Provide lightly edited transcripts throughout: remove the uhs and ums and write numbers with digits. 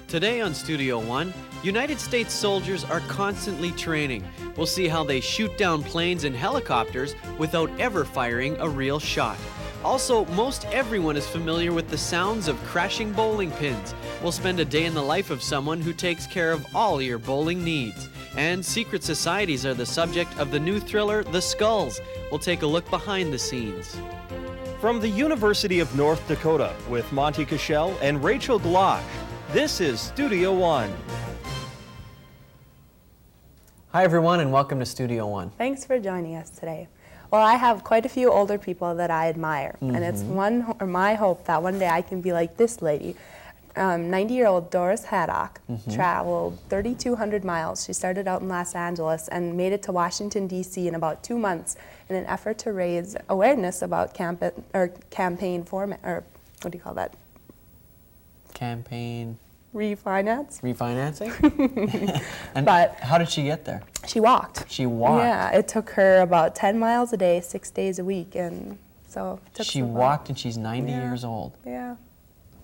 Today on Studio One, United States soldiers are constantly training. We'll see how they shoot down planes and helicopters without ever firing a real shot. Also, most everyone is familiar with the sounds of crashing bowling pins. We'll spend a day in the life of someone who takes care of all your bowling needs. And secret societies are the subject of the new thriller, The Skulls. We'll take a look behind the scenes. From the University of North Dakota with Monty Cashel and Rachel Glosh, this is Studio One. Hi everyone and welcome to Studio One. Thanks for joining us today. Well, I have quite a few older people that I admire, and it's my hope that one day I can be like this lady. 90-year-old Doris Haddock traveled 3,200 miles. She started out in Los Angeles and made it to Washington, D.C. in about 2 months in an effort to raise awareness about campaign format, or what do you call that? Campaign... Refinance? Refinancing? And but how did she get there? She walked. She walked? Yeah, it took her about 10 miles a day, 6 days a week, and so it took She walked and she's 90 years old. Yeah.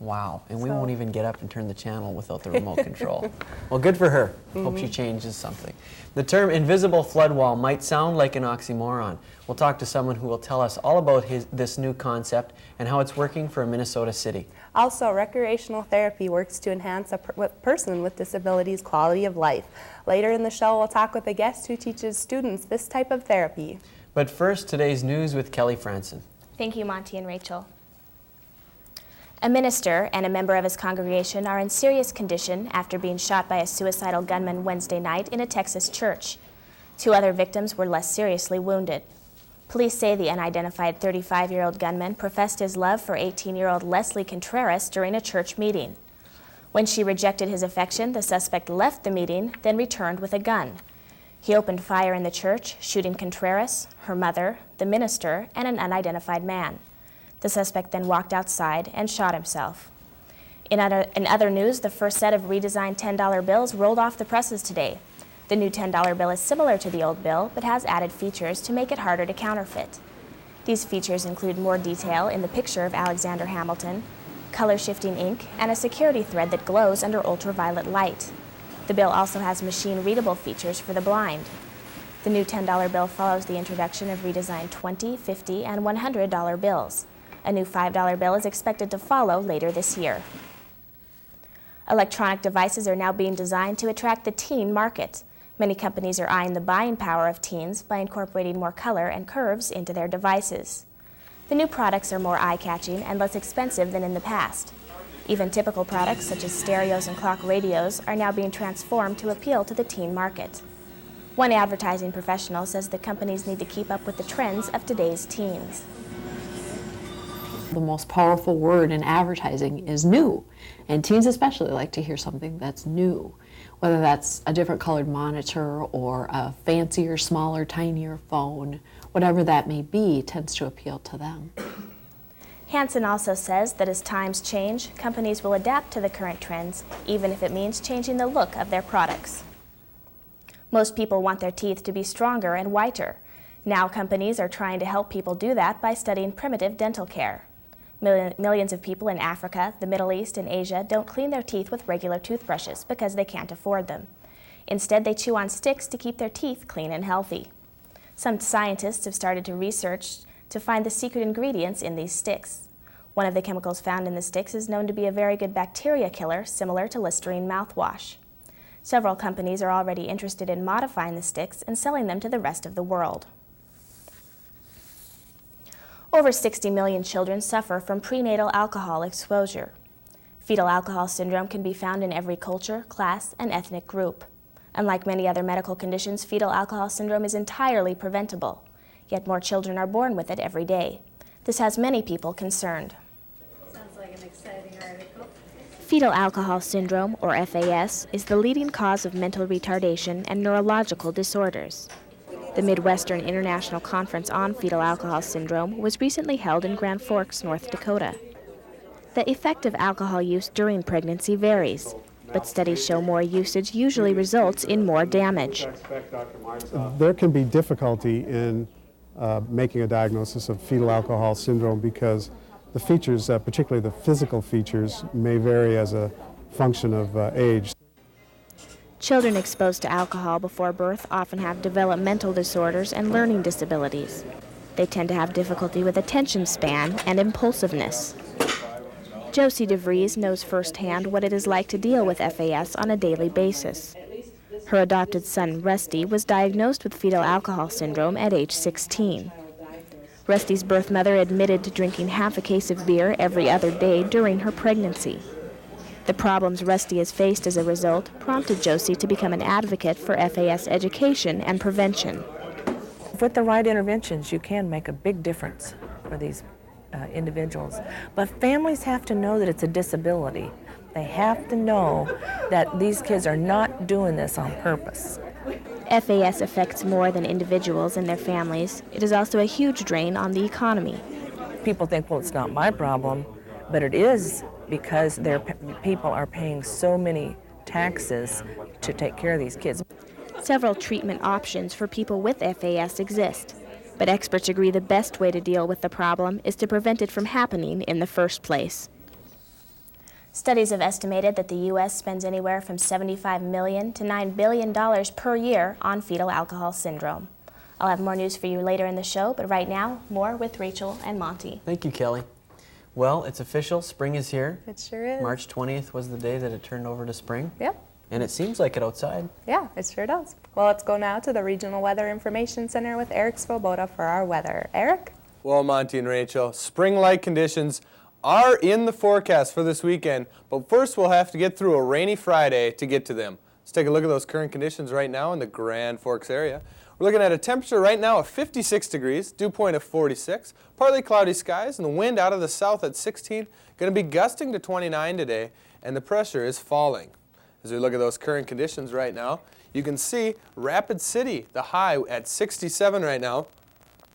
Wow, and we won't even get up and turn the channel without the remote control. Well, good for her. Hope she changes something. The term invisible flood wall might sound like an oxymoron. We'll talk to someone who will tell us all about this new concept and how it's working for a Minnesota city. Also, recreational therapy works to enhance a person with disabilities' quality of life. Later in the show, we'll talk with a guest who teaches students this type of therapy. But first, today's news with Kelly Franson. Thank you, Monty and Rachel. A minister and a member of his congregation are in serious condition after being shot by a suicidal gunman Wednesday night in a Texas church. 2 other victims were less seriously wounded. Police say the unidentified 35-year-old gunman professed his love for 18-year-old Leslie Contreras during a church meeting. When she rejected his affection, the suspect left the meeting, then returned with a gun. He opened fire in the church, shooting Contreras, her mother, the minister, and an unidentified man. The suspect then walked outside and shot himself. In other news, the first set of redesigned $10 bills rolled off the presses today. The new $10 bill is similar to the old bill, but has added features to make it harder to counterfeit. These features include more detail in the picture of Alexander Hamilton, color-shifting ink, and a security thread that glows under ultraviolet light. The bill also has machine-readable features for the blind. The new $10 bill follows the introduction of redesigned $20, $50, and $100 bills. A new $5 bill is expected to follow later this year. Electronic devices are now being designed to attract the teen market. Many companies are eyeing the buying power of teens by incorporating more color and curves into their devices. The new products are more eye-catching and less expensive than in the past. Even typical products such as stereos and clock radios are now being transformed to appeal to the teen market. One advertising professional says that companies need to keep up with the trends of today's teens. The most powerful word in advertising is new, and teens especially like to hear something that's new, whether that's a different colored monitor or a fancier, smaller, tinier phone. Whatever that may be tends to appeal to them. Hansen also says that as times change, companies will adapt to the current trends, even if it means changing the look of their products. Most people want their teeth to be stronger and whiter. Now companies are trying to help people do that by studying primitive dental care. Millions of people in Africa, the Middle East, and Asia don't clean their teeth with regular toothbrushes because they can't afford them. Instead, they chew on sticks to keep their teeth clean and healthy. Some scientists have started to research to find the secret ingredients in these sticks. One of the chemicals found in the sticks is known to be a very good bacteria killer, similar to Listerine mouthwash. Several companies are already interested in modifying the sticks and selling them to the rest of the world. Over 60 million children suffer from prenatal alcohol exposure. Fetal alcohol syndrome can be found in every culture, class, and ethnic group. Unlike many other medical conditions, fetal alcohol syndrome is entirely preventable, yet more children are born with it every day. This has many people concerned. Sounds like an exciting article. Fetal alcohol syndrome, or FAS, is the leading cause of mental retardation and neurological disorders. The Midwestern International Conference on Fetal Alcohol Syndrome was recently held in Grand Forks, North Dakota. The effect of alcohol use during pregnancy varies, but studies show more usage usually results in more damage. There can be difficulty in making a diagnosis of fetal alcohol syndrome because the features, particularly the physical features, may vary as a function of age. Children exposed to alcohol before birth often have developmental disorders and learning disabilities. They tend to have difficulty with attention span and impulsiveness. Josie DeVries knows firsthand what it is like to deal with FAS on a daily basis. Her adopted son, Rusty, was diagnosed with fetal alcohol syndrome at age 16. Rusty's birth mother admitted to drinking half a case of beer every other day during her pregnancy. The problems Rusty has faced as a result prompted Josie to become an advocate for FAS education and prevention. With the right interventions, you can make a big difference for these individuals. But families have to know that it's a disability. They have to know that these kids are not doing this on purpose. FAS affects more than individuals and their families. It is also a huge drain on the economy. People think, well, it's not my problem, but it is because people are paying so many taxes to take care of these kids. Several treatment options for people with FAS exist, but experts agree the best way to deal with the problem is to prevent it from happening in the first place. Studies have estimated that the U.S. spends anywhere from $75 million to $9 billion per year on fetal alcohol syndrome. I'll have more news for you later in the show, but right now, more with Rachel and Monty. Thank you, Kelly. Well, it's official. Spring is here. It sure is. March 20th was the day that it turned over to spring. Yep. And it seems like it outside. Yeah, it sure does. Well, let's go now to the Regional Weather Information Center with Eric Svoboda for our weather. Eric? Well, Monty and Rachel, spring-like conditions are in the forecast for this weekend, but first we'll have to get through a rainy Friday to get to them. Let's take a look at those current conditions right now in the Grand Forks area. We're looking at a temperature right now of 56 degrees, dew point of 46, partly cloudy skies, and the wind out of the south at 16, going to be gusting to 29 today, and the pressure is falling. As we look at those current conditions right now, you can see Rapid City, the high at 67 right now,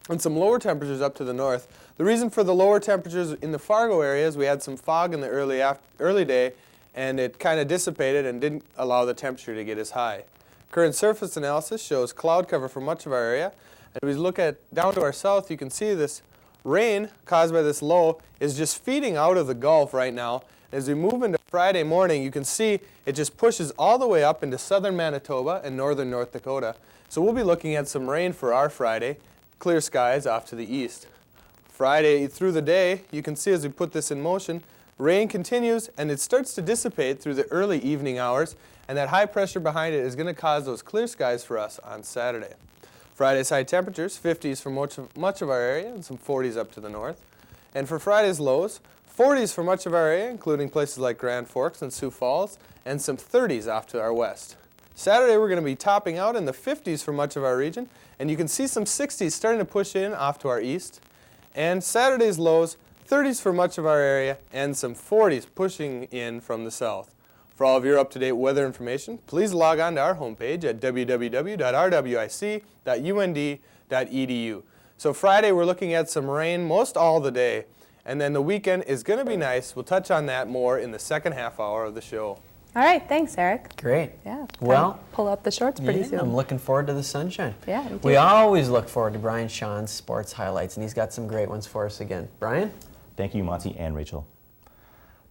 and some lower temperatures up to the north. The reason for the lower temperatures in the Fargo area is we had some fog in the early day, and it kind of dissipated and didn't allow the temperature to get as high. Current surface analysis shows cloud cover for much of our area. And if we look at down to our south, you can see this rain caused by this low is just feeding out of the Gulf right now. As we move into Friday morning, you can see it just pushes all the way up into southern Manitoba and northern North Dakota. So we'll be looking at some rain for our Friday, clear skies off to the east. Friday through the day, you can see as we put this in motion, rain continues and it starts to dissipate through the early evening hours, and that high pressure behind it is going to cause those clear skies for us on Saturday. Friday's high temperatures, 50s for much of our area and some 40s up to the north. And for Friday's lows, 40s for much of our area, including places like Grand Forks and Sioux Falls, and some 30s off to our west. Saturday we're going to be topping out in the 50s for much of our region, and you can see some 60s starting to push in off to our east. And Saturday's lows, 30s for much of our area, and some 40s pushing in from the south. For all of your up-to-date weather information, please log on to our homepage at www.rwic.und.edu. So Friday we're looking at some rain most all the day, and then the weekend is going to be nice. We'll touch on that more in the second half hour of the show. All right, thanks, Eric. Great. Yeah. Well, pull out the shorts pretty soon. I'm looking forward to the sunshine. Yeah, me too. We always look forward to Brian Sean's sports highlights, and he's got some great ones for us again. Brian? Thank you, Monty and Rachel.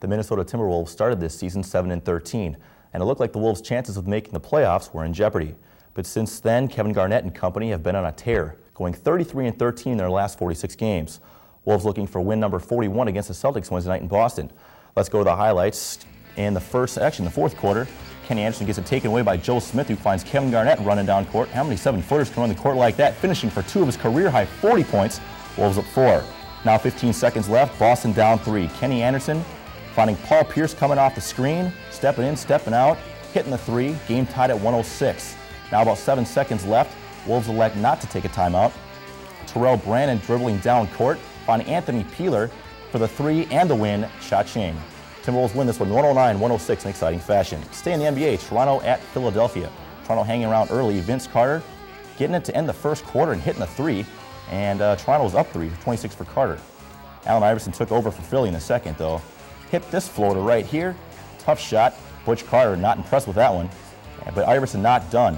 The Minnesota Timberwolves started this season 7-13, and it looked like the Wolves' chances of making the playoffs were in jeopardy. But since then, Kevin Garnett and company have been on a tear, going 33-13 in their last 46 games. Wolves looking for win number 41 against the Celtics Wednesday night in Boston. Let's go to the highlights. In the fourth quarter, Kenny Anderson gets it taken away by Joe Smith, who finds Kevin Garnett running down court. How many 7-footers can run the court like that? Finishing for 2 of his career-high 40 points. Wolves up 4. Now 15 seconds left. Boston down 3. Kenny Anderson finding Paul Pierce coming off the screen, stepping in, stepping out, hitting the 3. Game tied at 106. Now about 7 seconds left. Wolves elect not to take a timeout. Terrell Brandon dribbling down court, finding Anthony Peeler for the 3 and the win. Cha-ching. Timberwolves win this one 109-106 in exciting fashion. Stay in the NBA, Toronto at Philadelphia. Toronto hanging around early. Vince Carter getting it to end the first quarter and hitting the 3. And Toronto was up 3, 26 for Carter. Allen Iverson took over for Philly in the second, though. Hit this floater right here. Tough shot. Butch Carter not impressed with that one. But Iverson not done.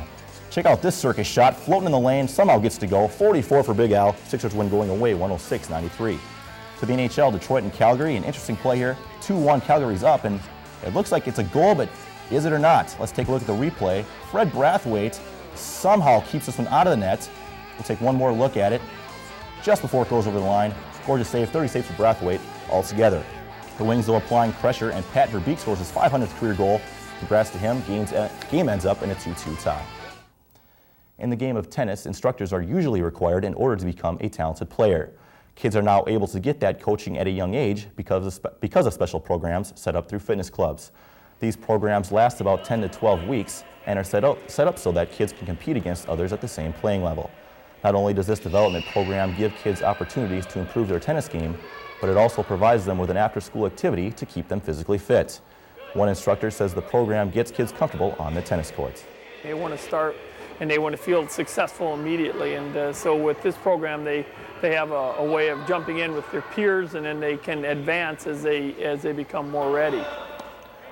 Check out this circus shot. Floating in the lane. Somehow gets to go. 44 for Big Al. Sixers win going away 106-93. To the NHL, Detroit and Calgary. An interesting play here. 2-1 Calgary's up. And It looks like it's a goal, but is it or not? Let's take a look at the replay. Fred Brathwaite somehow keeps this one out of the net. We'll take one more look at it just before it goes over the line. Gorgeous save, 30 saves for Brathwaite altogether. The Wings, though, applying pressure, and Pat Verbeek scores his 500th career goal. Congrats to him. Game ends up in a 2-2 tie. In the game of tennis, instructors are usually required in order to become a talented player. Kids are now able to get that coaching at a young age because of special programs set up through fitness clubs. These programs last about 10 to 12 weeks and are set up so that kids can compete against others at the same playing level. Not only does this development program give kids opportunities to improve their tennis game, but it also provides them with an after-school activity to keep them physically fit. One instructor says the program gets kids comfortable on the tennis courts. They want to start and they want to feel successful immediately, and so with this program they have a way of jumping in with their peers, and then they can advance as they become more ready.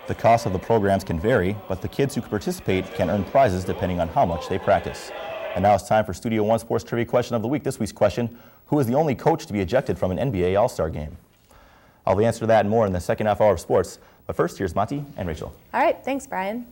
The cost of the programs can vary, but the kids who participate can earn prizes depending on how much they practice. And now it's time for Studio One Sports Trivia Question of the Week. This week's question: who is the only coach to be ejected from an NBA All-Star game? I'll have the answer to that and more in the second half hour of sports. But first, here's Monty and Rachel. All right, thanks, Brian.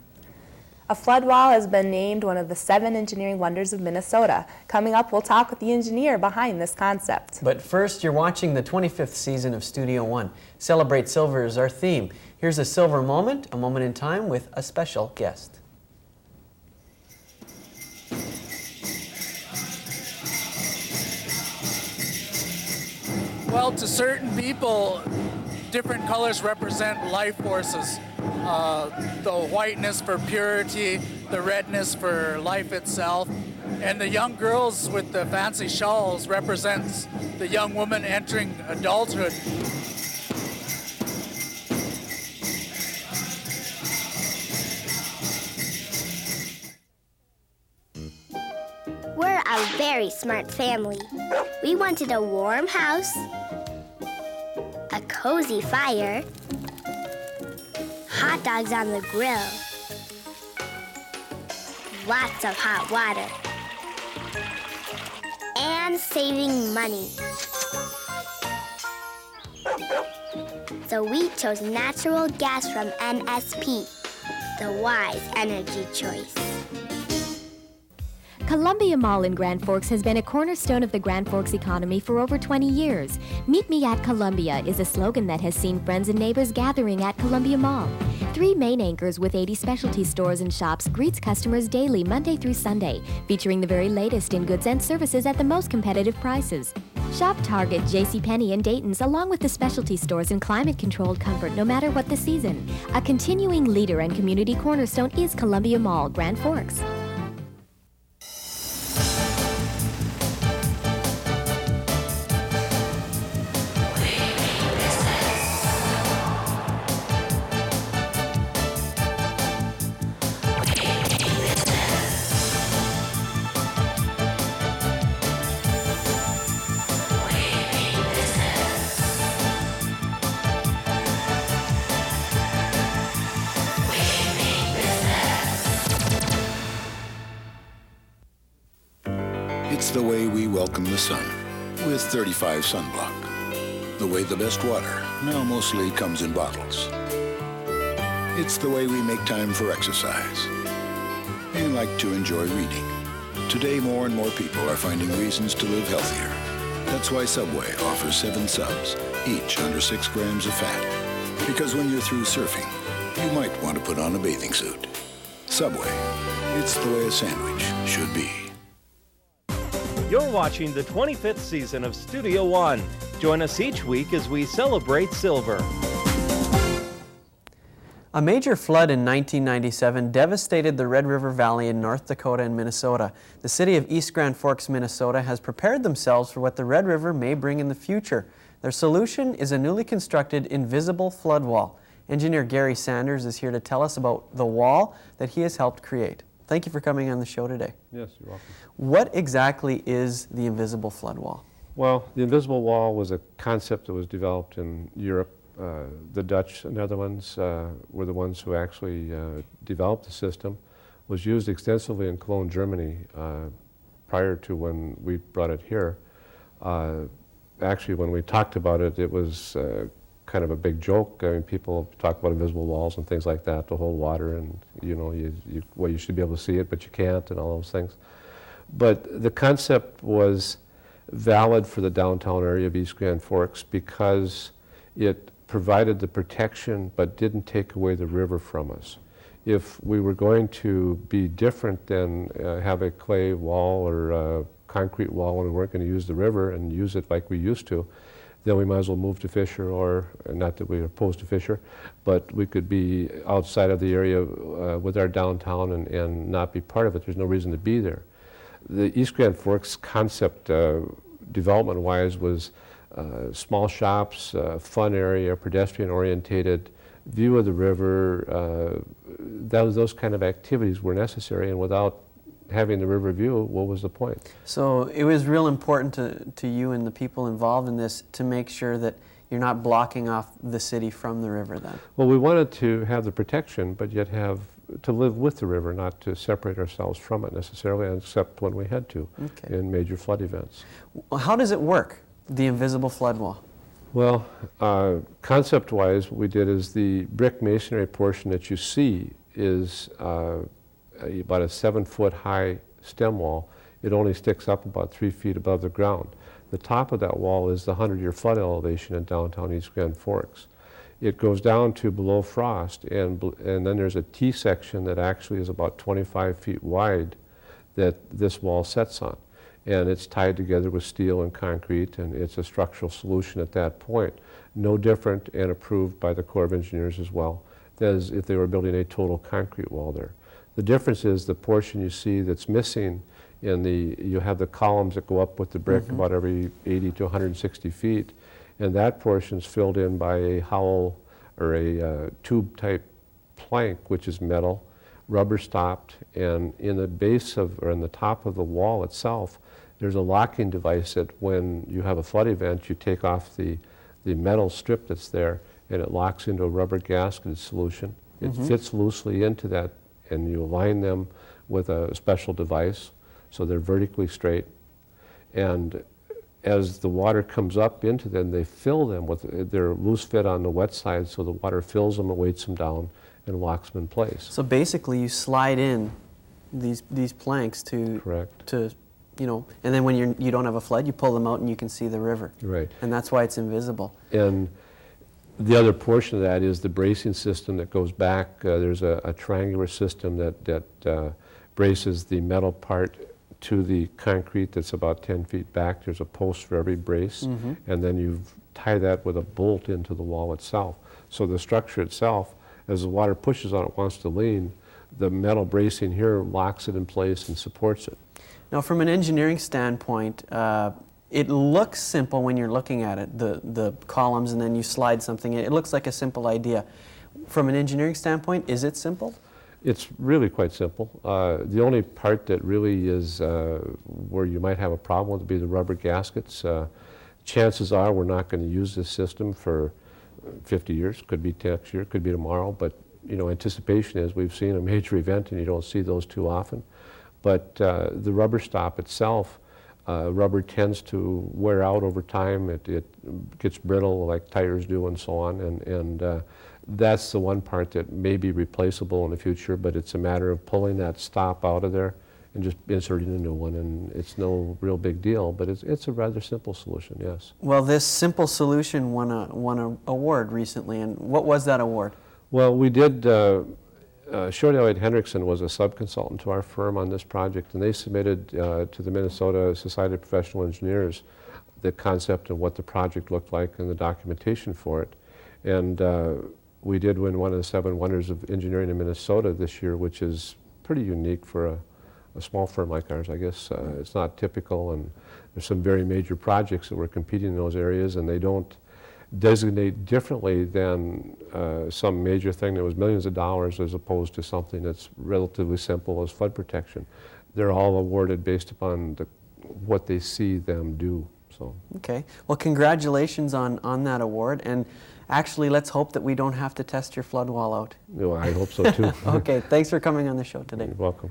A flood wall has been named one of the 7 engineering wonders of Minnesota. Coming up, we'll talk with the engineer behind this concept. But first, you're watching the 25th season of Studio One. Celebrate Silver is our theme. Here's a silver moment, a moment in time with a special guest. Well, to certain people, different colors represent life forces. The whiteness for purity, the redness for life itself, and the young girls with the fancy shawls represents the young woman entering adulthood. We're a very smart family. We wanted a warm house, a cozy fire, hot dogs on the grill, lots of hot water, and saving money. So we chose natural gas from NSP, the wise energy choice. Columbia Mall in Grand Forks has been a cornerstone of the Grand Forks economy for over 20 years. Meet me at Columbia is a slogan that has seen friends and neighbors gathering at Columbia Mall. 3 main anchors with 80 specialty stores and shops greets customers daily, Monday through Sunday, featuring the very latest in goods and services at the most competitive prices. Shop Target, JCPenney, and Dayton's, along with the specialty stores and climate-controlled comfort no matter what the season. A continuing leader and community cornerstone is Columbia Mall, Grand Forks. It's the way we welcome the sun with 35 sunblock. The way the best water now mostly comes in bottles. It's the way we make time for exercise and like to enjoy reading. Today, more and more people are finding reasons to live healthier. That's why Subway offers 7 subs, each under 6 grams of fat. Because when you're through surfing, you might want to put on a bathing suit. Subway, it's the way a sandwich should be. You're watching the 25th season of Studio One. Join us each week as we celebrate silver. A major flood in 1997 devastated the Red River Valley in North Dakota and Minnesota. The city of East Grand Forks, Minnesota has prepared themselves for what the Red River may bring in the future. Their solution is a newly constructed invisible flood wall. Engineer Gary Sanders is here to tell us about the wall that he has helped create. Thank you for coming on the show today. Yes, you're welcome. What exactly is the invisible flood wall? Well, the invisible wall was a concept that was developed in Europe. The Dutch and Netherlands were the ones who actually developed the system. It was used extensively in Cologne, Germany, prior to when we brought it here. Actually, when we talked about it, it was kind of a big joke. I mean, people talk about invisible walls and things like that to hold water, and you should be able to see it, but you can't, and all those things. But the concept was valid for the downtown area of East Grand Forks because it provided the protection but didn't take away the river from us. If we were going to be different than have a clay wall or a concrete wall and we weren't going to use the river and use it like we used to, then we might as well move to Fisher, or not that we are opposed to Fisher, but we could be outside of the area with our downtown and not be part of it. There's no reason to be there. The East Grand Forks concept, development-wise, was small shops, fun area, pedestrian-orientated, view of the river. Those kind of activities were necessary, and without having the river view, what was the point? So it was real important to you and the people involved in this to make sure that you're not blocking off the city from the river then. Well, we wanted to have the protection, but yet have to live with the river, not to separate ourselves from it necessarily, except when we had to in major flood events. Well, how does it work, the invisible flood wall? Well, concept-wise, what we did is the brick masonry portion that you see is about a 7-foot high stem wall. It only sticks up about 3 feet above the ground. The top of that wall is the 100-year flood elevation in downtown East Grand Forks. It goes down to below frost, and then there's a T-section that actually is about 25 feet wide that this wall sets on. And it's tied together with steel and concrete, and it's a structural solution at that point. No different, and approved by the Corps of Engineers as well, as if they were building a total concrete wall there. The difference is the portion you see that's missing you have the columns that go up with the brick about every 80 to 160 feet, and that portion's filled in by a howl or a tube-type plank, which is metal, rubber stopped, and in the base or in the top of the wall itself, there's a locking device that when you have a flood event, you take off the metal strip that's there, and it locks into a rubber gasketed solution. It fits loosely into that, and you align them with a special device so they're vertically straight. And as the water comes up into them, they fill them with their loose fit on the wet side, so the water fills them and weights them down and locks them in place. So basically you slide in these planks to and then when you don't have a flood, you pull them out and you can see the river. Right. And that's why it's invisible. And the other portion of that is the bracing system that goes back. There's a triangular system that braces the metal part to the concrete that's about 10 feet back. There's a post for every brace, and then you tie that with a bolt into the wall itself. So the structure itself, as the water pushes on it, wants to lean, the metal bracing here locks it in place and supports it. Now, from an engineering standpoint, it looks simple when you're looking at it, the columns, and then you slide something in. It looks like a simple idea. From an engineering standpoint, is it simple? It's really quite simple. The only part that really is where you might have a problem would be the rubber gaskets. Chances are we're not going to use this system for 50 years. Could be next year, could be tomorrow, but anticipation is we've seen a major event and you don't see those too often. But the rubber stop itself, rubber tends to wear out over time. It gets brittle like tires do and so on, and that's the one part that may be replaceable in the future, but it's a matter of pulling that stop out of there and just inserting a new one, and it's no real big deal, but it's a rather simple solution, yes. Well, this simple solution won an award recently, and what was that award? Well, we did, Short Elliott Hendrickson was a sub-consultant to our firm on this project, and they submitted to the Minnesota Society of Professional Engineers the concept of what the project looked like and the documentation for it. And we did win one of the 7 Wonders of Engineering in Minnesota this year, which is pretty unique for a small firm like ours, I guess. It's not typical, and there's some very major projects that we're competing in those areas, and they don't designate differently than some major thing that was millions of dollars as opposed to something that's relatively simple as flood protection. They're all awarded based upon what they see them do. So. Okay. Well, congratulations on that award, and actually let's hope that we don't have to test your flood wall out. No, I hope so too. Okay, thanks for coming on the show today. You're welcome.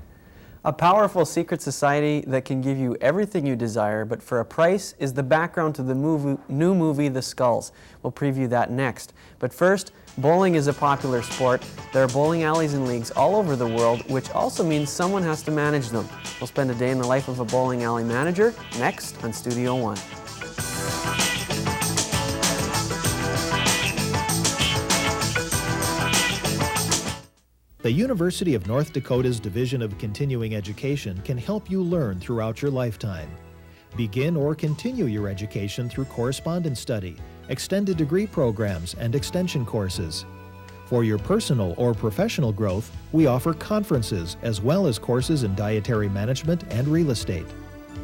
A powerful secret society that can give you everything you desire, but for a price, is the background to the new movie, The Skulls. We'll preview that next. But first, bowling is a popular sport. There are bowling alleys and leagues all over the world, which also means someone has to manage them. We'll spend a day in the life of a bowling alley manager, next on Studio One. The University of North Dakota's Division of Continuing Education can help you learn throughout your lifetime. Begin or continue your education through correspondence study, extended degree programs, and extension courses. For your personal or professional growth, we offer conferences as well as courses in dietary management and real estate.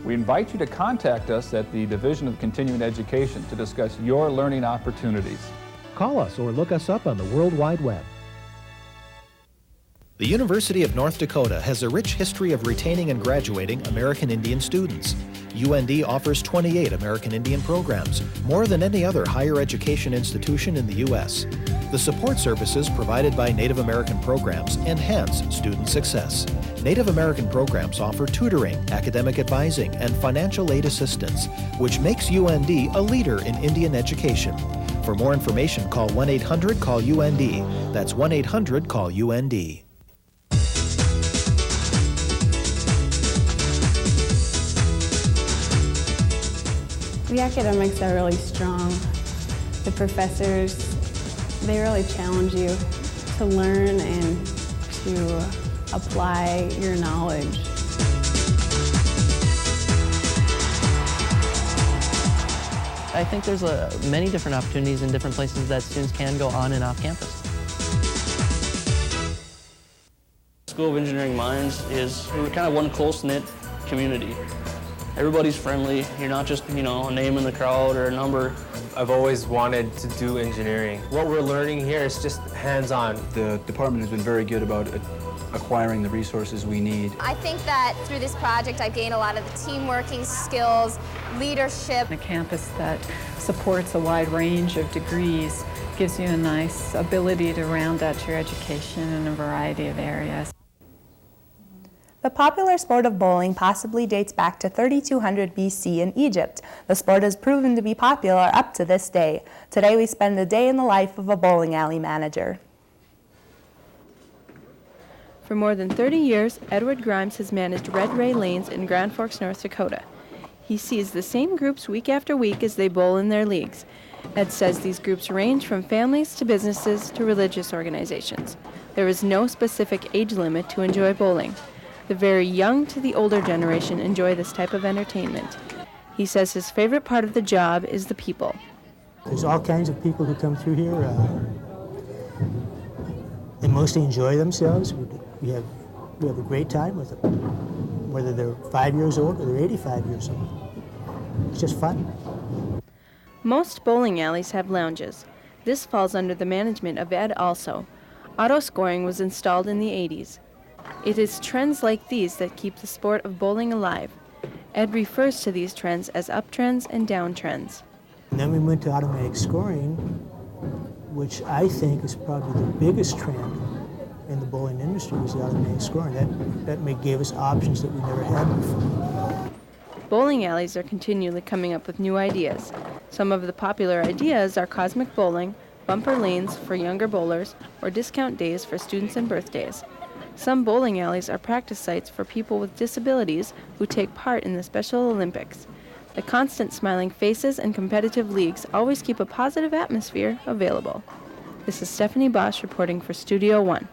We invite you to contact us at the Division of Continuing Education to discuss your learning opportunities. Call us or look us up on the World Wide Web. The University of North Dakota has a rich history of retaining and graduating American Indian students. UND offers 28 American Indian programs, more than any other higher education institution in the U.S. The support services provided by Native American programs enhance student success. Native American programs offer tutoring, academic advising, and financial aid assistance, which makes UND a leader in Indian education. For more information, call 1-800-CALL-UND. That's 1-800-CALL-UND. The academics are really strong. The professors, they really challenge you to learn and to apply your knowledge. I think there's many different opportunities in different places that students can go on and off campus. School of Engineering Mines we're kind of one close-knit community. Everybody's friendly. You're not just, a name in the crowd or a number. I've always wanted to do engineering. What we're learning here is just hands-on. The department has been very good about acquiring the resources we need. I think that through this project I've gained a lot of the team working skills, leadership. A campus that supports a wide range of degrees gives you a nice ability to round out your education in a variety of areas. The popular sport of bowling possibly dates back to 3200 BC in Egypt. The sport has proven to be popular up to this day. Today we spend a day in the life of a bowling alley manager. For more than 30 years, Edward Grimes has managed Red Ray Lanes in Grand Forks, North Dakota. He sees the same groups week after week as they bowl in their leagues. Ed says these groups range from families to businesses to religious organizations. There is no specific age limit to enjoy bowling. The very young to the older generation enjoy this type of entertainment. He says his favorite part of the job is the people. There's all kinds of people who come through here. They mostly enjoy themselves. We have a great time with them, whether they're 5 years old or they're 85 years old. It's just fun. Most bowling alleys have lounges. This falls under the management of Ed also. Auto scoring was installed in the 80s. It is trends like these that keep the sport of bowling alive. Ed refers to these trends as uptrends and downtrends. And then we went to automatic scoring, which I think is probably the biggest trend in the bowling industry, was the automatic scoring. That gave us options that we never had before. Bowling alleys are continually coming up with new ideas. Some of the popular ideas are cosmic bowling, bumper lanes for younger bowlers, or discount days for students and birthdays. Some bowling alleys are practice sites for people with disabilities who take part in the Special Olympics. The constant smiling faces and competitive leagues always keep a positive atmosphere available. This is Stephanie Bosch reporting for Studio One.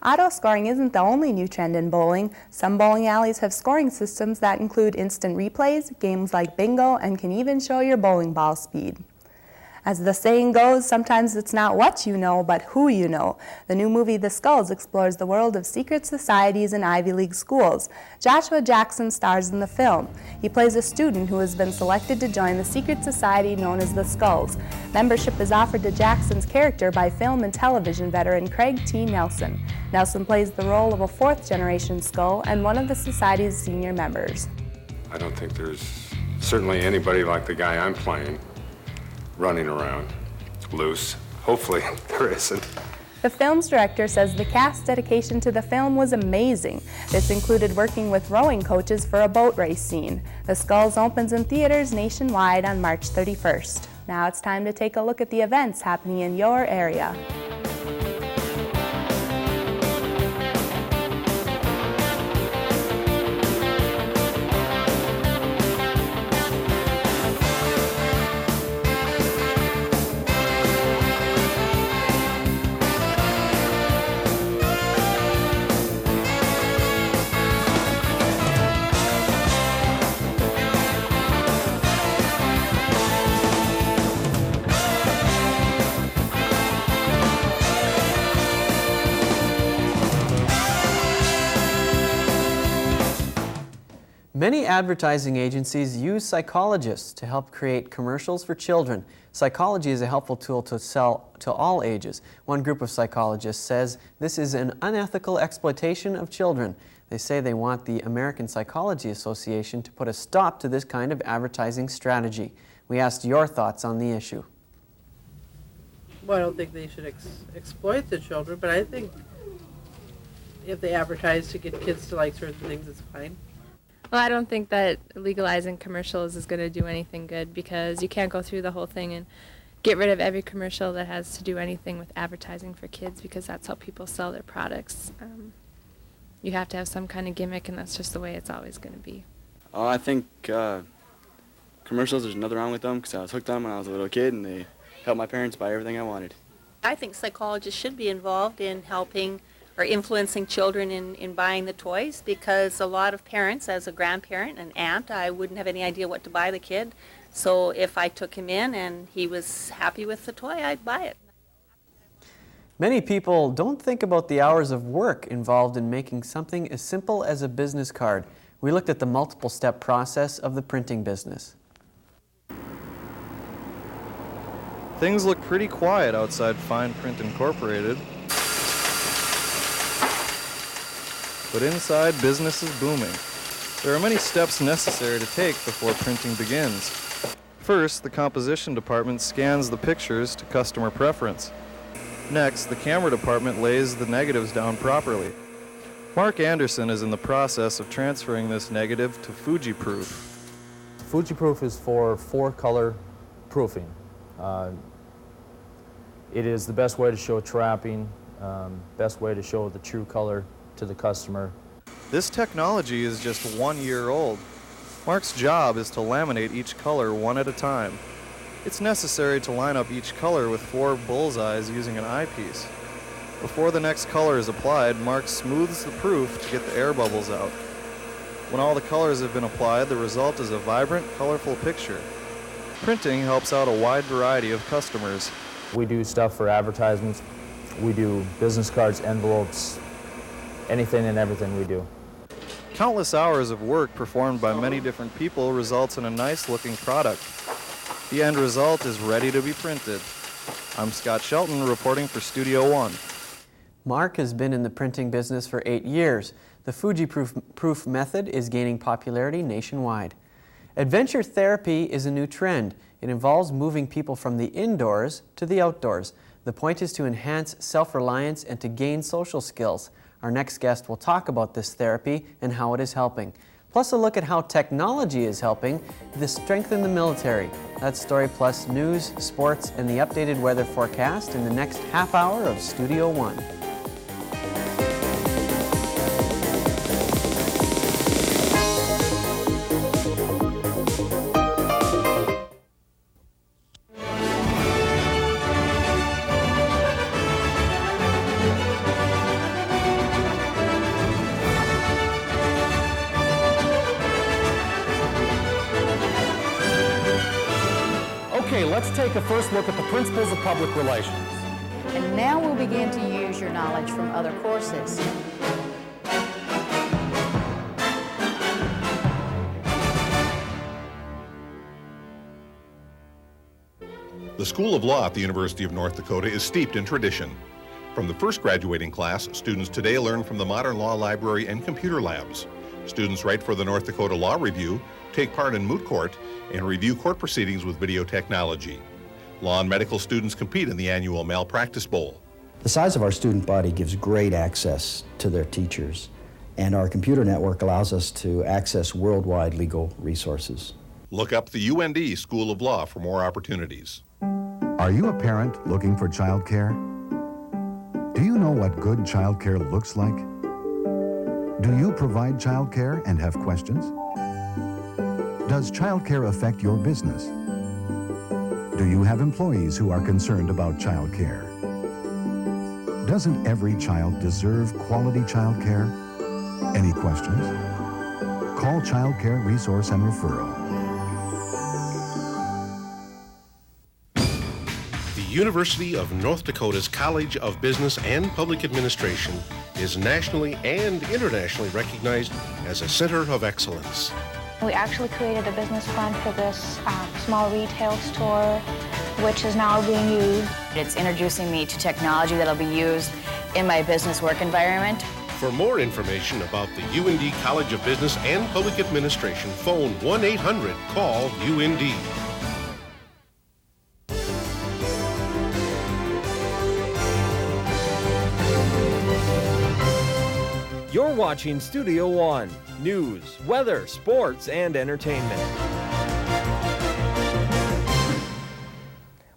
Auto scoring isn't the only new trend in bowling. Some bowling alleys have scoring systems that include instant replays, games like bingo, and can even show your bowling ball speed. As the saying goes, sometimes it's not what you know, but who you know. The new movie, The Skulls, explores the world of secret societies in Ivy League schools. Joshua Jackson stars in the film. He plays a student who has been selected to join the secret society known as The Skulls. Membership is offered to Jackson's character by film and television veteran Craig T. Nelson. Nelson plays the role of a fourth-generation Skull and one of the society's senior members. I don't think there's certainly anybody like the guy I'm playing running around loose. Hopefully there isn't. The film's director says the cast's dedication to the film was amazing. This included working with rowing coaches for a boat race scene. The Skulls opens in theaters nationwide on March 31st. Now it's time to take a look at the events happening in your area. Many advertising agencies use psychologists to help create commercials for children. Psychology is a helpful tool to sell to all ages. One group of psychologists says this is an unethical exploitation of children. They say they want the American Psychology Association to put a stop to this kind of advertising strategy. We asked your thoughts on the issue. Well, I don't think they should exploit the children, but I think if they advertise to get kids to like certain things, it's fine. Well, I don't think that legalizing commercials is going to do anything good, because you can't go through the whole thing and get rid of every commercial that has to do anything with advertising for kids, because that's how people sell their products. You have to have some kind of gimmick, and that's just the way it's always going to be. I think commercials, there's nothing wrong with them, because I was hooked on them when I was a little kid, and they helped my parents buy everything I wanted. I think psychologists should be involved in helping or influencing children in buying the toys, because a lot of parents, as a grandparent, an aunt, I wouldn't have any idea what to buy the kid. So if I took him in and he was happy with the toy, I'd buy it. Many people don't think about the hours of work involved in making something as simple as a business card. We looked at the multiple step process of the printing business. Things look pretty quiet outside Fine Print Incorporated. But inside, business is booming. There are many steps necessary to take before printing begins. First, the composition department scans the pictures to customer preference. Next, the camera department lays the negatives down properly. Mark Anderson is in the process of transferring this negative to Fuji-Proof. Fuji-Proof is for 4-color proofing. It is the best way to show trapping, best way to show the true color to the customer. This technology is just 1 year old. Mark's job is to laminate each color one at a time. It's necessary to line up each color with 4 bullseyes using an eyepiece. Before the next color is applied, Mark smooths the proof to get the air bubbles out. When all the colors have been applied, the result is a vibrant, colorful picture. Printing helps out a wide variety of customers. We do stuff for advertisements. We do business cards, envelopes, anything and everything we do. Countless hours of work performed by many different people results in a nice-looking product. The end result is ready to be printed. I'm Scott Shelton reporting for Studio One. Mark has been in the printing business for 8 years. The Fuji-Proof method is gaining popularity nationwide. Adventure therapy is a new trend. It involves moving people from the indoors to the outdoors. The point is to enhance self-reliance and to gain social skills. Our next guest will talk about this therapy and how it is helping. Plus a look at how technology is helping to strengthen the military. That's story plus news, sports, and the updated weather forecast in the next half hour of Studio One. Okay, let's take a first look at the principles of public relations. And now we'll begin to use your knowledge from other courses. The School of Law at the University of North Dakota is steeped in tradition. From the first graduating class, students today learn from the Modern Law Library and computer labs. Students write for the North Dakota Law Review, take part in moot court, and review court proceedings with video technology. Law and medical students compete in the annual Malpractice Bowl. The size of our student body gives great access to their teachers, and our computer network allows us to access worldwide legal resources. Look up the UND School of Law for more opportunities. Are you a parent looking for childcare? Do you know what good childcare looks like? Do you provide childcare and have questions? Does childcare affect your business? Do you have employees who are concerned about childcare? Doesn't every child deserve quality childcare? Any questions? Call Child Care Resource and Referral. The University of North Dakota's College of Business and Public Administration is nationally and internationally recognized as a center of excellence. We actually created a business plan for this small retail store, which is now being used. It's introducing me to technology that'll be used in my business work environment. For more information about the UND College of Business and Public Administration, phone 1-800-CALL-UND. You're watching Studio One. News, weather, sports, and entertainment.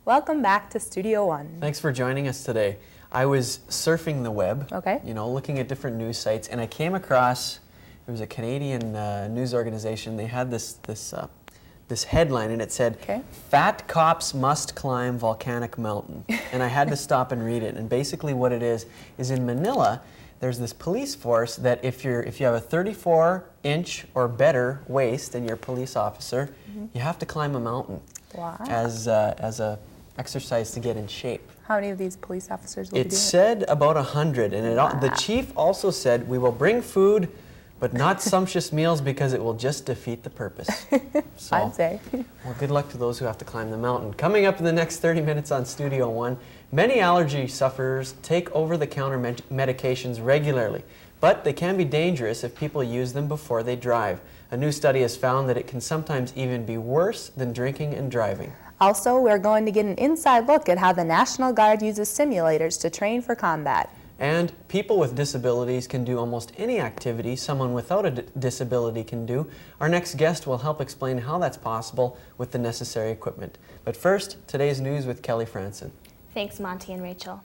Welcome back to Studio One. Thanks for joining us today. I was surfing the web, okay, looking at different news sites, and I came across, it was a Canadian news organization. They had this headline, and it said, "Fat cops must climb volcanic mountain." And I had to stop and read it. And basically what it is in Manila, there's this police force that if you have a 34-inch or better waist and you're a police officer, you have to climb a mountain. Wow. As a exercise to get in shape. How many of these police officers will be doing It said about 100, and the chief also said, "We will bring food, but not sumptuous meals because it will just defeat the purpose." So, I'd say. Well, good luck to those who have to climb the mountain. Coming up in the next 30 minutes on Studio One, many allergy sufferers take over-the-counter medications regularly, but they can be dangerous if people use them before they drive. A new study has found that it can sometimes even be worse than drinking and driving. Also, we're going to get an inside look at how the National Guard uses simulators to train for combat. And people with disabilities can do almost any activity someone without a disability can do. Our next guest will help explain how that's possible with the necessary equipment. But first, today's news with Kelly Franson. Thanks, Monty and Rachel.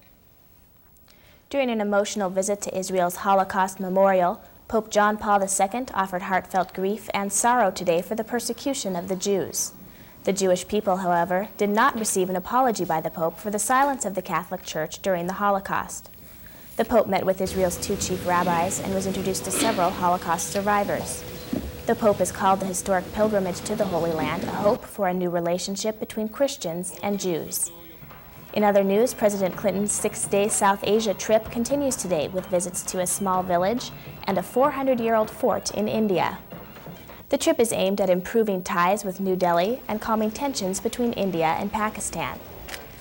During an emotional visit to Israel's Holocaust Memorial, Pope John Paul II offered heartfelt grief and sorrow today for the persecution of the Jews. The Jewish people, however, did not receive an apology by the Pope for the silence of the Catholic Church during the Holocaust. The Pope met with Israel's two chief rabbis and was introduced to several Holocaust survivors. The Pope has called the historic pilgrimage to the Holy Land a hope for a new relationship between Christians and Jews. In other news, President Clinton's 6-day South Asia trip continues today with visits to a small village and a 400-year-old fort in India. The trip is aimed at improving ties with New Delhi and calming tensions between India and Pakistan.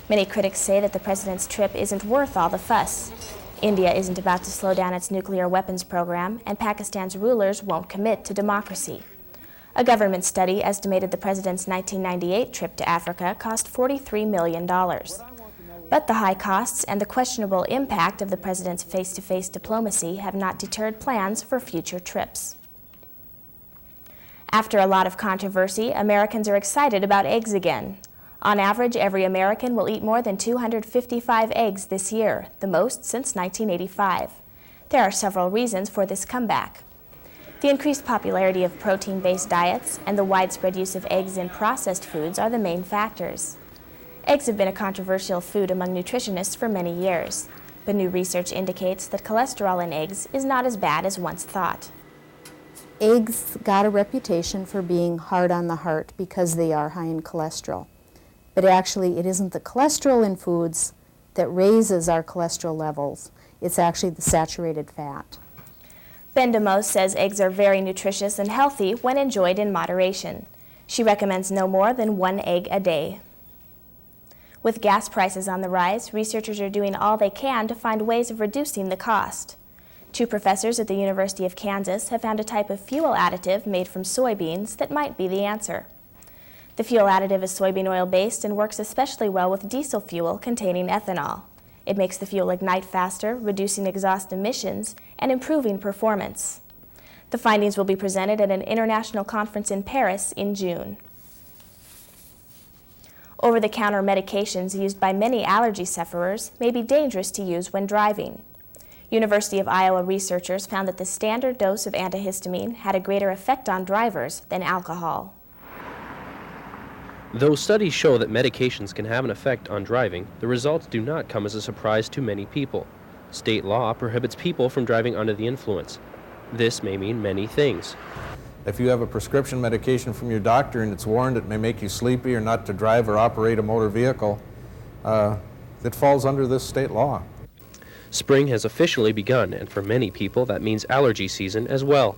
Many critics say that the president's trip isn't worth all the fuss. India isn't about to slow down its nuclear weapons program, and Pakistan's rulers won't commit to democracy. A government study estimated the president's 1998 trip to Africa cost $43 million. But the high costs and the questionable impact of the president's face-to-face diplomacy have not deterred plans for future trips. After a lot of controversy, Americans are excited about eggs again. On average, every American will eat more than 255 eggs this year, the most since 1985. There are several reasons for this comeback. The increased popularity of protein-based diets and the widespread use of eggs in processed foods are the main factors. Eggs have been a controversial food among nutritionists for many years, but new research indicates that cholesterol in eggs is not as bad as once thought. Eggs got a reputation for being hard on the heart because they are high in cholesterol. But actually, it isn't the cholesterol in foods that raises our cholesterol levels. It's actually the saturated fat. Ben DeMose says eggs are very nutritious and healthy when enjoyed in moderation. She recommends no more than 1 egg a day. With gas prices on the rise, researchers are doing all they can to find ways of reducing the cost. 2 professors at the University of Kansas have found a type of fuel additive made from soybeans that might be the answer. The fuel additive is soybean oil based and works especially well with diesel fuel containing ethanol. It makes the fuel ignite faster, reducing exhaust emissions and improving performance. The findings will be presented at an international conference in Paris in June. Over-the-counter medications used by many allergy sufferers may be dangerous to use when driving. University of Iowa researchers found that the standard dose of antihistamine had a greater effect on drivers than alcohol. Though studies show that medications can have an effect on driving, the results do not come as a surprise to many people. State law prohibits people from driving under the influence. This may mean many things. If you have a prescription medication from your doctor and it's warned it may make you sleepy or not to drive or operate a motor vehicle, it falls under this state law. Spring has officially begun, and for many people that means allergy season as well.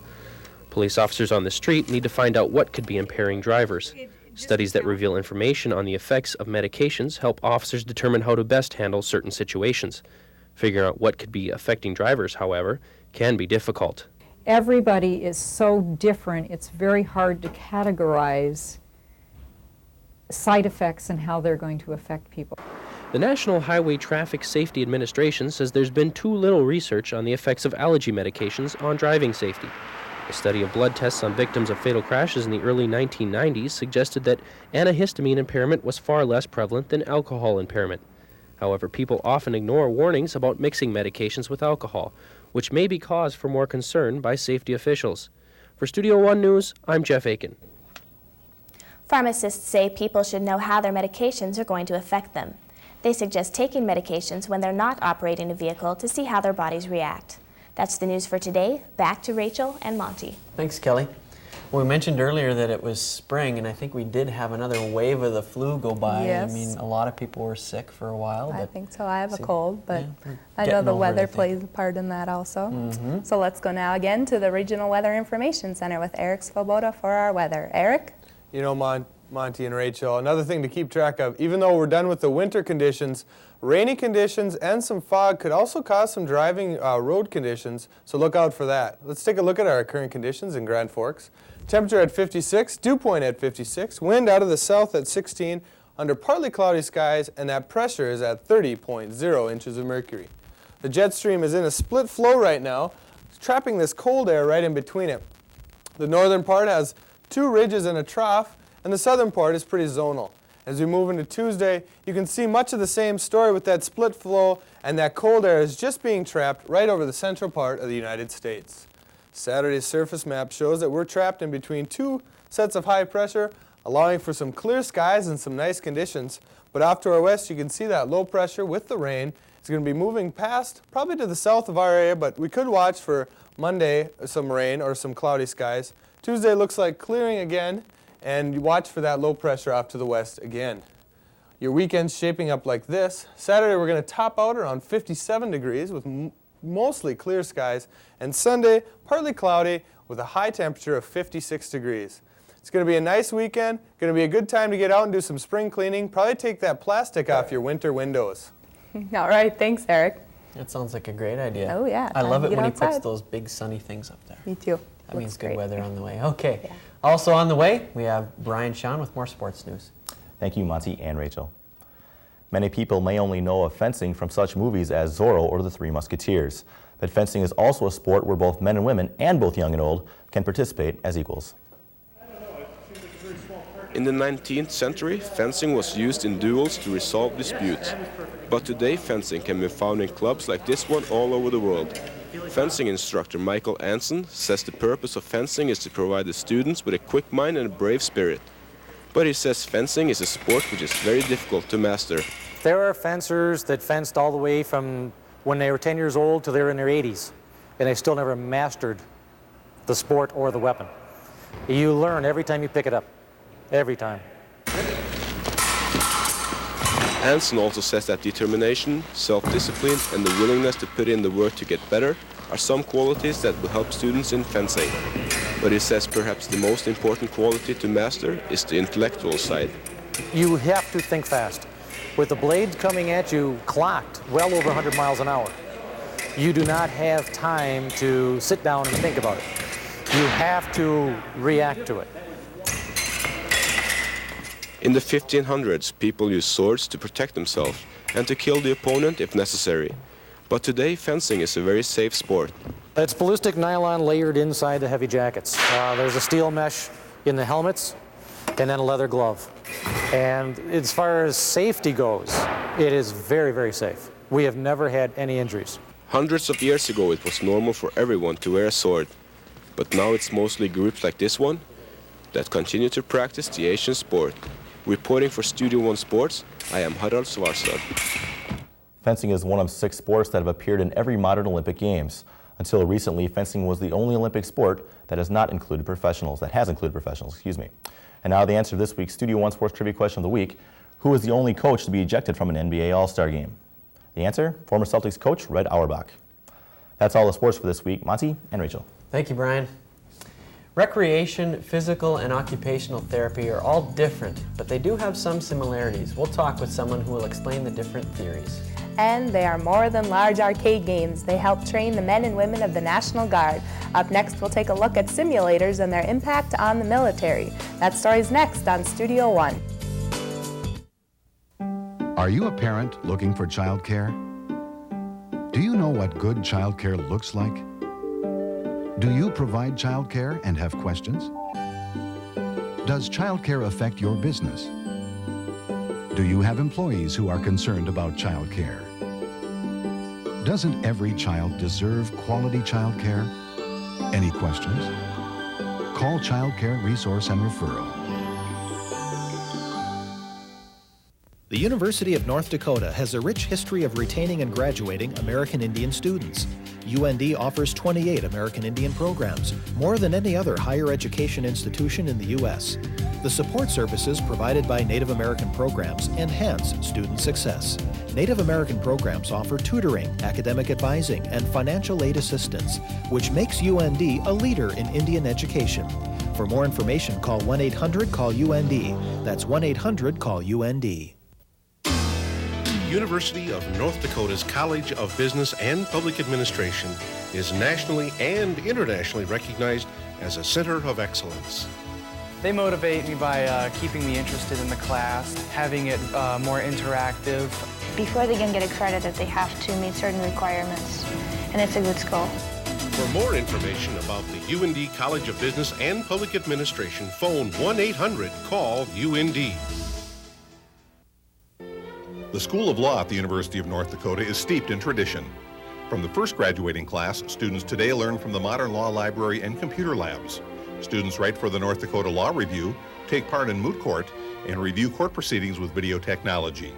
Police officers on the street need to find out what could be impairing drivers. Studies that reveal information on the effects of medications help officers determine how to best handle certain situations. Figuring out what could be affecting drivers, however, can be difficult. Everybody is so different, it's very hard to categorize side effects and how they're going to affect people. The National Highway Traffic Safety Administration says there's been too little research on the effects of allergy medications on driving safety. A study of blood tests on victims of fatal crashes in the early 1990s suggested that antihistamine impairment was far less prevalent than alcohol impairment. However, people often ignore warnings about mixing medications with alcohol, which may be cause for more concern by safety officials. For Studio One News, I'm Jeff Aiken. Pharmacists say people should know how their medications are going to affect them. They suggest taking medications when they're not operating a vehicle to see how their bodies react. That's the news for today. Back to Rachel and Monty. Thanks, Kelly. Well, we mentioned earlier that it was spring, and I think we did have another wave of the flu go by. Yes. I mean, a lot of people were sick for a while. I think so. I have a cold, but yeah, I know the weather plays a part in that also. Mm-hmm. So let's go now again to the Regional Weather Information Center with Eric Svoboda for our weather. Eric? You know, Monty and Rachel, another thing to keep track of, even though we're done with the winter conditions, rainy conditions and some fog could also cause some driving road conditions, so look out for that. Let's take a look at our current conditions in Grand Forks. Temperature at 56, dew point at 56, wind out of the south at 16, under partly cloudy skies, and that pressure is at 30.0 inches of mercury. The jet stream is in a split flow right now, trapping this cold air right in between it. The northern part has two ridges and a trough, and the southern part is pretty zonal. As we move into Tuesday, you can see much of the same story with that split flow, and that cold air is just being trapped right over the central part of the United States. Saturday's surface map shows that we're trapped in between two sets of high pressure, allowing for some clear skies and some nice conditions. But off to our west, you can see that low pressure with the rain is going to be moving past, probably to the south of our area, but we could watch for Monday some rain or some cloudy skies. Tuesday looks like clearing again, and you watch for that low pressure off to the west again. Your weekend's shaping up like this. Saturday we're going to top out around 57 degrees with mostly clear skies, and Sunday partly cloudy with a high temperature of 56 degrees. It's going to be a nice weekend, going to be a good time to get out and do some spring cleaning. Probably take that plastic off your winter windows. All right, thanks, Eric. That sounds like a great idea. Oh, yeah. I love it when he outside. puts those big sunny things up there. Me too. That means good great. weather on the way. Okay. Yeah. Also on the way, we have Brian Sean with more sports news. Thank you, Monty and Rachel. Many people may only know of fencing from such movies as Zorro or The Three Musketeers, but fencing is also a sport where both men and women, and both young and old, can participate as equals. In the 19th century, fencing was used in duels to resolve disputes. But today, fencing can be found in clubs like this one all over the world. Fencing instructor Michael Anson says the purpose of fencing is to provide the students with a quick mind and a brave spirit. But he says fencing is a sport which is very difficult to master. There are fencers that fenced all the way from when they were 10 years old to they're in their 80s, and they still never mastered the sport or the weapon. You learn every time you pick it up, every time. Anson also says that determination, self-discipline, and the willingness to put in the work to get better are some qualities that will help students in fencing. But he says perhaps the most important quality to master is the intellectual side. You have to think fast. With the blades coming at you clocked well over 100 miles an hour, you do not have time to sit down and think about it. You have to react to it. In the 1500s, people used swords to protect themselves, and to kill the opponent if necessary. But today, fencing is a very safe sport. It's ballistic nylon layered inside the heavy jackets. There's a steel mesh in the helmets and then a leather glove. And as far as safety goes, it is very, very safe. We have never had any injuries. Hundreds of years ago, it was normal for everyone to wear a sword. But now it's mostly groups like this one that continue to practice the Asian sport. Reporting for Studio One Sports, I am Harald Svarstad. Fencing is one of 6 sports that have appeared in every modern Olympic Games. Until recently, fencing was the only Olympic sport that has included professionals, And now the answer to this week's Studio One Sports Trivia Question of the Week: who is the only coach to be ejected from an NBA All-Star game? The answer, former Celtics coach Red Auerbach. That's all the sports for this week. Monty and Rachel. Thank you, Brian. Recreation, physical, and occupational therapy are all different, but they do have some similarities. We'll talk with someone who will explain the different theories. And they are more than large arcade games. They help train the men and women of the National Guard. Up next, we'll take a look at simulators and their impact on the military. That story's next on Studio One. Are you a parent looking for childcare? Do you know what good childcare looks like? Do you provide childcare and have questions? Does childcare affect your business? Do you have employees who are concerned about childcare? Doesn't every child deserve quality childcare? Any questions? Call Child Care Resource and Referral. The University of North Dakota has a rich history of retaining and graduating American Indian students. UND offers 28 American Indian programs, more than any other higher education institution in the U.S. The support services provided by Native American programs enhance student success. Native American programs offer tutoring, academic advising, and financial aid assistance, which makes UND a leader in Indian education. For more information, call 1-800-CALL-UND. That's 1-800-CALL-UND. University of North Dakota's College of Business and Public Administration is nationally and internationally recognized as a center of excellence. They motivate me by keeping me interested in the class, having it more interactive. Before they can get accredited, they have to meet certain requirements, and it's a good school. For more information about the UND College of Business and Public Administration, phone 1-800-CALL-UND. The School of Law at the University of North Dakota is steeped in tradition. From the first graduating class, students today learn from the Modern Law Library and computer labs. Students write for the North Dakota Law Review, take part in moot court, and review court proceedings with video technology.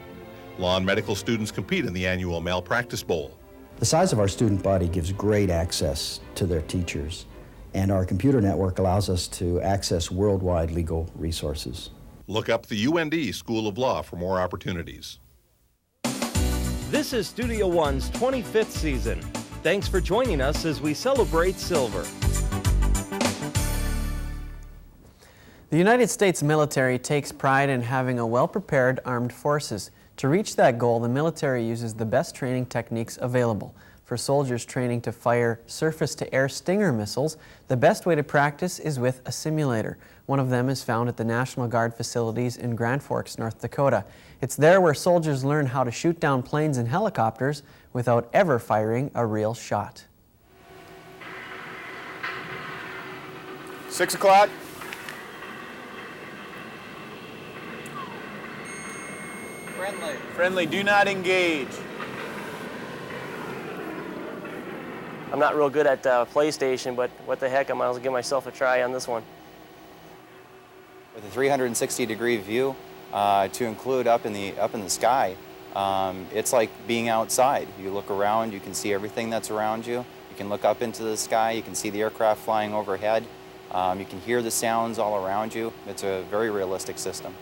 Law and medical students compete in the annual Malpractice Bowl. The size of our student body gives great access to their teachers, and our computer network allows us to access worldwide legal resources. Look up the UND School of Law for more opportunities. This is Studio One's 25th season. Thanks for joining us as we celebrate silver. The United States military takes pride in having a well-prepared armed forces. To reach that goal, the military uses the best training techniques available. For soldiers training to fire surface-to-air Stinger missiles, the best way to practice is with a simulator. One of them is found at the National Guard facilities in Grand Forks, North Dakota. It's there where soldiers learn how to shoot down planes and helicopters without ever firing a real shot. 6 o'clock. Friendly. Friendly, do not engage. I'm not real good at PlayStation, but what the heck, I might as well give myself a try on this one. With a 360-degree view, to include up in the sky, it's like being outside. You look around, you can see everything that's around you. You can look up into the sky, you can see the aircraft flying overhead. You can hear the sounds all around you. It's a very realistic system.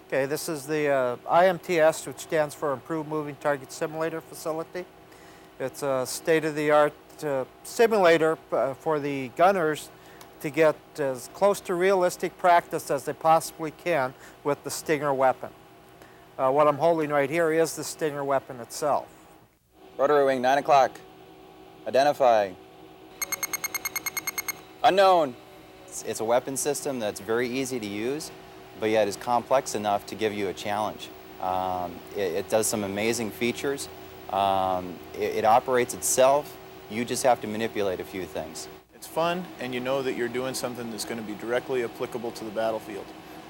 Okay, this is the IMTS, which stands for Improved Moving Target Simulator Facility. It's a state-of-the-art simulator for the gunners to get as close to realistic practice as they possibly can with the Stinger weapon. What I'm holding right here is the Stinger weapon itself. Rotary wing, 9 o'clock. Identify. Unknown. It's a weapon system that's very easy to use, but yet is complex enough to give you a challenge. It does some amazing features. It operates itself. You just have to manipulate a few things. It's fun, and you know that you're doing something that's going to be directly applicable to the battlefield.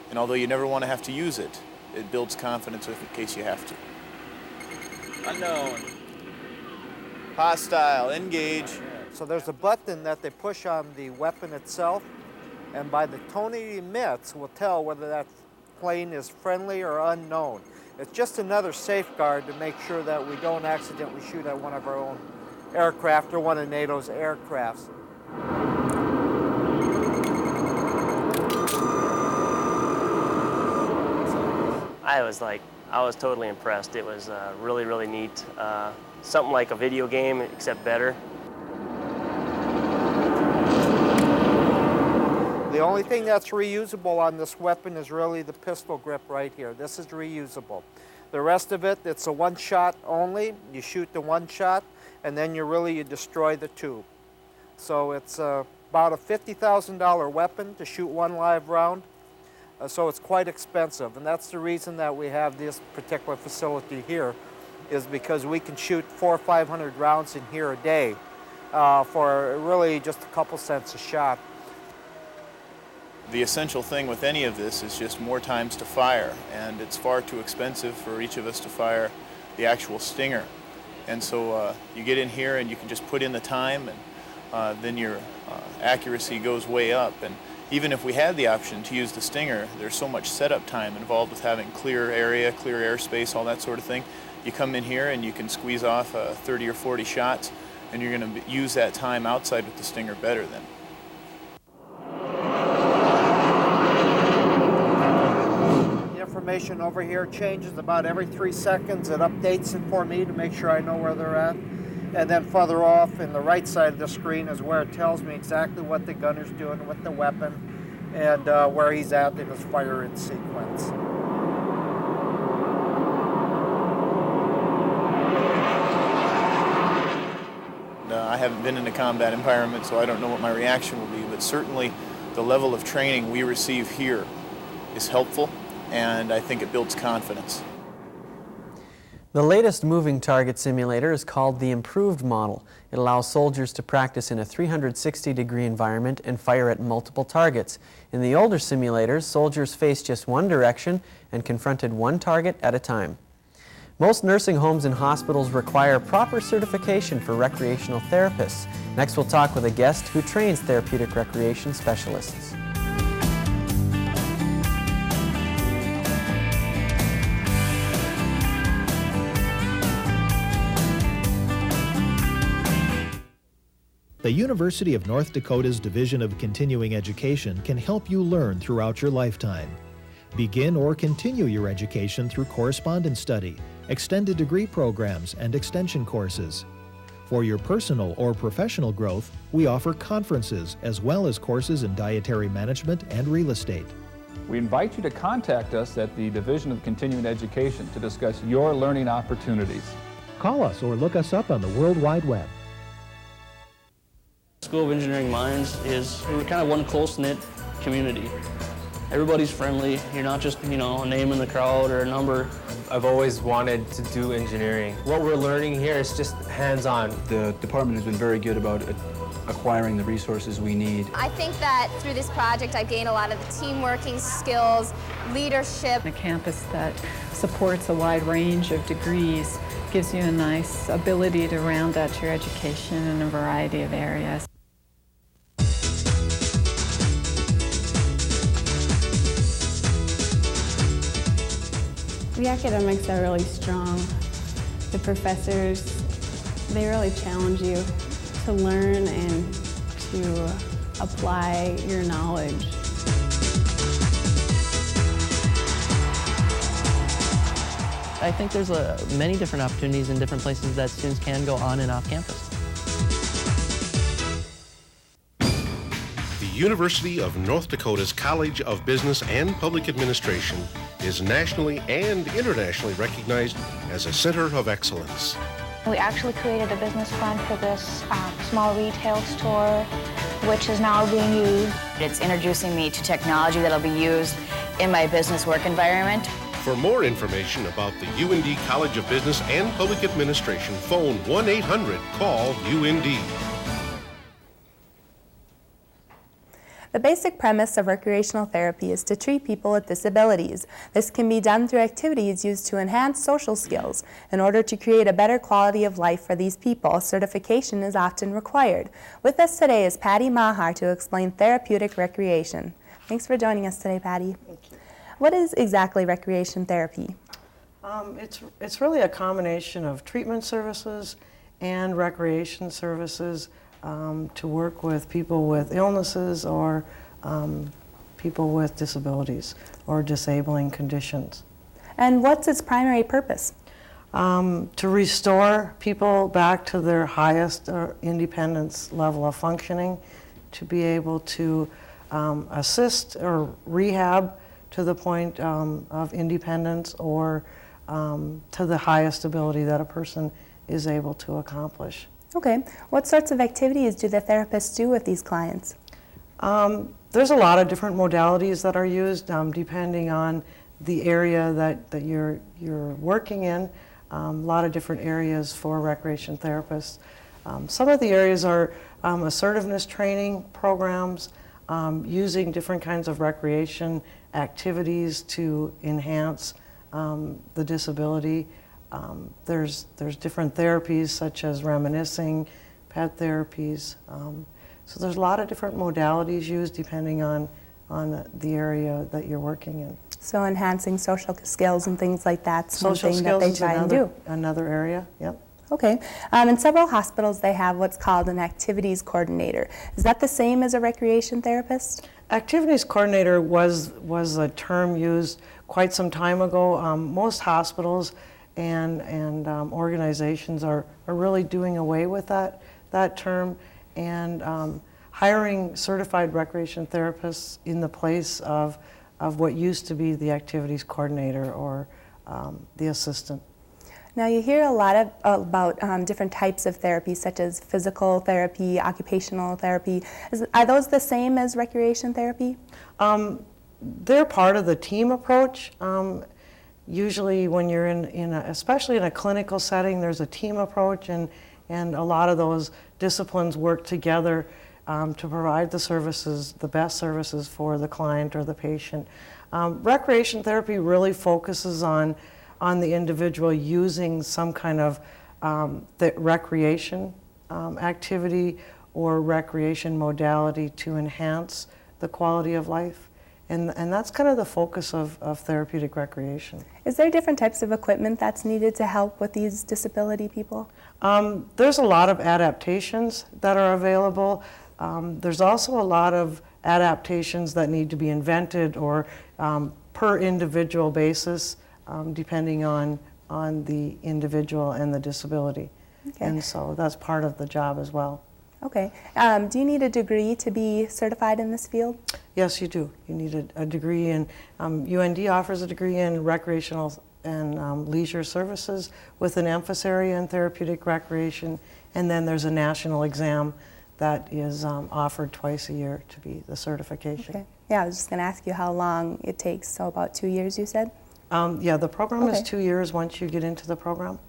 And although you never want to have to use it, it builds confidence in case you have to. Unknown. Hostile. Engage. So there's a button that they push on the weapon itself, and by the tone it emits, we'll tell whether that plane is friendly or unknown. It's just another safeguard to make sure that we don't accidentally shoot at one of our own aircraft or one of NATO's aircrafts. I was totally impressed. It was really, really neat. Something like a video game, except better. The only thing that's reusable on this weapon is really the pistol grip right here. This is reusable. The rest of it, it's a one shot only. You shoot the one shot, and then you destroy the tube. So it's about a $50,000 weapon to shoot one live round. So it's quite expensive, and that's the reason that we have this particular facility here, is because we can shoot 400 or 500 rounds in here a day for really just a couple cents a shot. The essential thing with any of this is just more times to fire, and it's far too expensive for each of us to fire the actual stinger. And so you get in here and you can just put in the time, and then your accuracy goes way up. And even if we had the option to use the stinger, there's so much setup time involved with having clear area, clear airspace, all that sort of thing. You come in here and you can squeeze off 30 or 40 shots, and you're going to use that time outside with the stinger better then. Information over here changes about every 3 seconds. It updates it for me to make sure I know where they're at. And then further off in the right side of the screen is where it tells me exactly what the gunner's doing with the weapon and where he's at in his firing sequence. I haven't been in a combat environment, so I don't know what my reaction will be, but certainly the level of training we receive here is helpful, and I think it builds confidence. The latest moving target simulator is called the Improved Model. It allows soldiers to practice in a 360-degree environment and fire at multiple targets. In the older simulators, soldiers faced just one direction and confronted one target at a time. Most nursing homes and hospitals require proper certification for recreational therapists. Next, we'll talk with a guest who trains therapeutic recreation specialists. The University of North Dakota's Division of Continuing Education can help you learn throughout your lifetime. Begin or continue your education through correspondence study, extended degree programs, and extension courses. For your personal or professional growth, we offer conferences as well as courses in dietary management and real estate. We invite you to contact us at the Division of Continuing Education to discuss your learning opportunities. Call us or look us up on the World Wide Web. School of Engineering Minds we're kind of one close-knit community. Everybody's friendly. You're not just, a name in the crowd or a number. I've always wanted to do engineering. What we're learning here is just hands-on. The department has been very good about acquiring the resources we need. I think that through this project I've gained a lot of the team-working skills, leadership. A campus that supports a wide range of degrees gives you a nice ability to round out your education in a variety of areas. The academics are really strong. The professors, they really challenge you to learn and to apply your knowledge. I think there's many different opportunities in different places that students can go on and off campus. The University of North Dakota's College of Business and Public Administration is nationally and internationally recognized as a center of excellence. We actually created a business plan for this small retail store, which is now being used. It's introducing me to technology that'll be used in my business work environment. For more information about the UND College of Business and Public Administration, phone 1-800-CALL-UND. The basic premise of recreational therapy is to treat people with disabilities. This can be done through activities used to enhance social skills. In order to create a better quality of life for these people, certification is often required. With us today is Patti Maher to explain therapeutic recreation. Thanks for joining us today, Patti. Thank you. What is exactly recreation therapy? It's really a combination of treatment services and recreation services to work with people with illnesses or people with disabilities or disabling conditions. And what's its primary purpose? To restore people back to their highest independence level of functioning, to be able to assist or rehab to the point of independence or to the highest ability that a person is able to accomplish. Okay. What sorts of activities do the therapists do with these clients? There's a lot of different modalities that are used depending on the area that you're working in. A lot of different areas for recreation therapists. Some of the areas are assertiveness training programs, using different kinds of recreation activities to enhance the disability. There's different therapies such as reminiscing, pet therapies. So there's a lot of different modalities used depending on the area that you're working in. So enhancing social skills and things like that's something that they try and do. Another area, yep. Okay. In several hospitals they have what's called an activities coordinator. Is that the same as a recreation therapist? Activities coordinator was a term used quite some time ago. Most hospitals and organizations are really doing away with that term and hiring certified recreation therapists in the place of what used to be the activities coordinator or the assistant. Now you hear a lot about different types of therapy, such as physical therapy, occupational therapy. Are those the same as recreation therapy? They're part of the team approach. Usually when you're especially in a clinical setting, there's a team approach and a lot of those disciplines work together to provide the services, the best services for the client or the patient. Recreation therapy really focuses on the individual using some kind of recreation activity or recreation modality to enhance the quality of life. And that's kind of the focus of therapeutic recreation. Is there different types of equipment that's needed to help with these disability people? There's a lot of adaptations that are available. There's also a lot of adaptations that need to be invented or per individual basis, depending on the individual and the disability. Okay. And so that's part of the job as well. Okay. Do you need a degree to be certified in this field? Yes, you do. You need a degree in, UND offers a degree in recreational and leisure services with an emphasis area in therapeutic recreation, and then there's a national exam that is offered twice a year to be the certification. Okay. Yeah, I was just going to ask you how long it takes, so about 2 years you said? Yeah, the program is 2 years once you get into the program.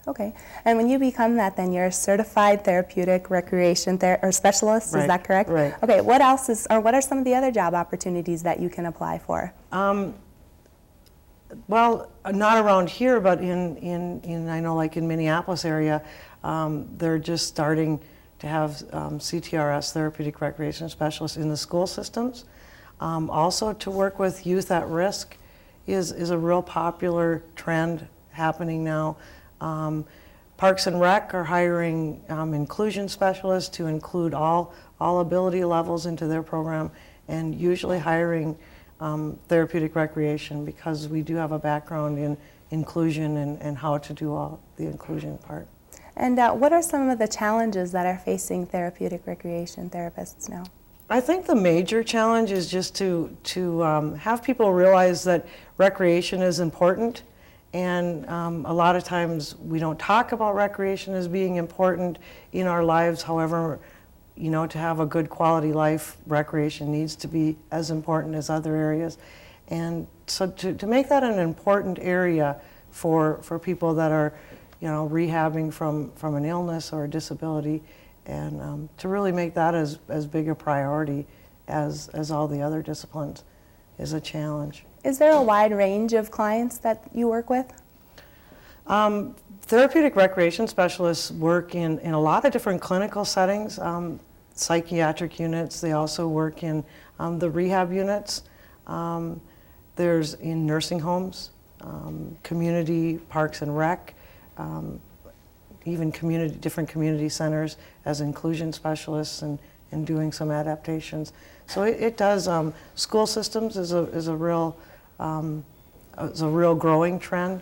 Okay. And when you become that, then you're a certified therapeutic recreation specialist, Right. Is that correct? Right. Okay, what are some of the other job opportunities that you can apply for? Well, not around here, but in I know like in Minneapolis area, they're just starting to have CTRS, therapeutic recreation specialists, in the school systems. Also to work with youth at risk is a real popular trend happening now. Parks and Rec are hiring inclusion specialists to include all ability levels into their program, and usually hiring therapeutic recreation because we do have a background in inclusion and how to do all the inclusion part. And what are some of the challenges that are facing therapeutic recreation therapists now? I think the major challenge is just to have people realize that recreation is important. And a lot of times we don't talk about recreation as being important in our lives. However, to have a good quality life, recreation needs to be as important as other areas. And so to make that an important area for people that are, rehabbing from an illness or a disability, and to really make that as big a priority as all the other disciplines is a challenge. Is there a wide range of clients that you work with? Therapeutic recreation specialists work in a lot of different clinical settings, psychiatric units. They also work in the rehab units. There's in nursing homes, community parks and rec, even different community centers as inclusion specialists and doing some adaptations. So it does. School systems is a real growing trend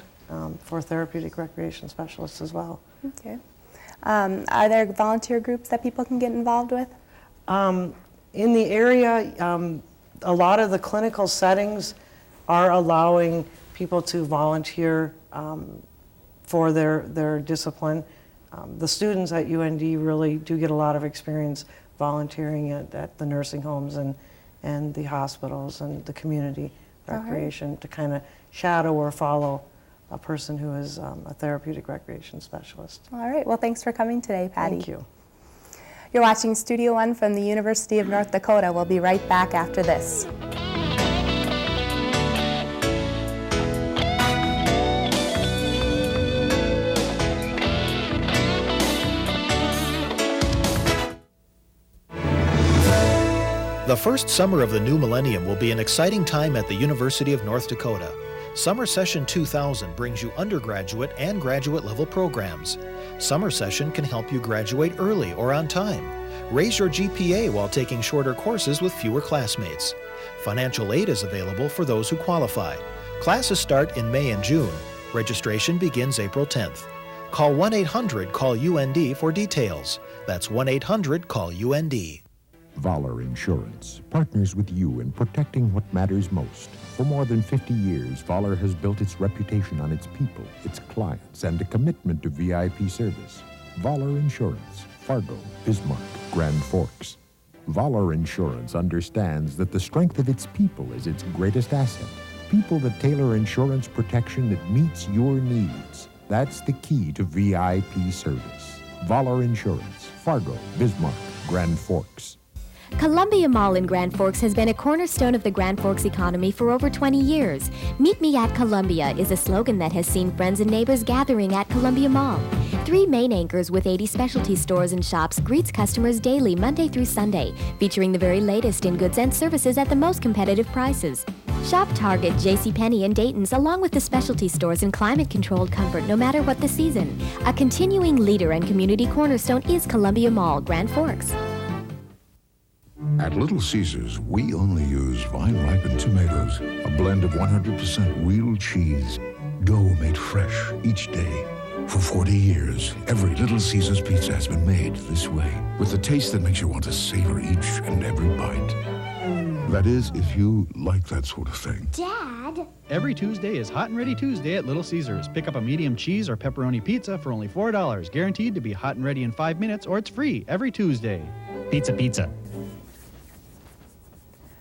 for therapeutic recreation specialists as well. Okay. Are there volunteer groups that people can get involved with? In the area, a lot of the clinical settings are allowing people to volunteer for their discipline. The students at UND really do get a lot of experience volunteering at the nursing homes and the hospitals and the community recreation to kind of shadow or follow a person who is a therapeutic recreation specialist. All right. Well, thanks for coming today, Patti. Thank you. You're watching Studio One from the University of North Dakota. We'll be right back after this. The first summer of the new millennium will be an exciting time at the University of North Dakota. Summer Session 2000 brings you undergraduate and graduate level programs. Summer Session can help you graduate early or on time. Raise your GPA while taking shorter courses with fewer classmates. Financial aid is available for those who qualify. Classes start in May and June. Registration begins April 10th. Call 1-800-CALL-UND for details. That's 1-800-CALL-UND. Voller Insurance partners with you in protecting what matters most. For more than 50 years, Voller has built its reputation on its people, its clients, and a commitment to VIP service. Voller Insurance, Fargo, Bismarck, Grand Forks. Voller Insurance understands that the strength of its people is its greatest asset. People that tailor insurance protection that meets your needs. That's the key to VIP service. Voller Insurance, Fargo, Bismarck, Grand Forks. Columbia Mall in Grand Forks has been a cornerstone of the Grand Forks economy for over 20 years. Meet me at Columbia is a slogan that has seen friends and neighbors gathering at Columbia Mall. 3 main anchors with 80 specialty stores and shops greets customers daily, Monday through Sunday, featuring the very latest in goods and services at the most competitive prices. Shop Target, JCPenney, and Dayton's, along with the specialty stores in climate-controlled comfort no matter what the season. A continuing leader and community cornerstone is Columbia Mall, Grand Forks. At Little Caesars, we only use vine-ripened tomatoes, a blend of 100% real cheese, dough made fresh each day. For 40 years, every Little Caesars pizza has been made this way, with a taste that makes you want to savor each and every bite. That is, if you like that sort of thing. Dad? Every Tuesday is Hot and Ready Tuesday at Little Caesars. Pick up a medium cheese or pepperoni pizza for only $4, guaranteed to be hot and ready in 5 minutes, or it's free every Tuesday. Pizza, pizza.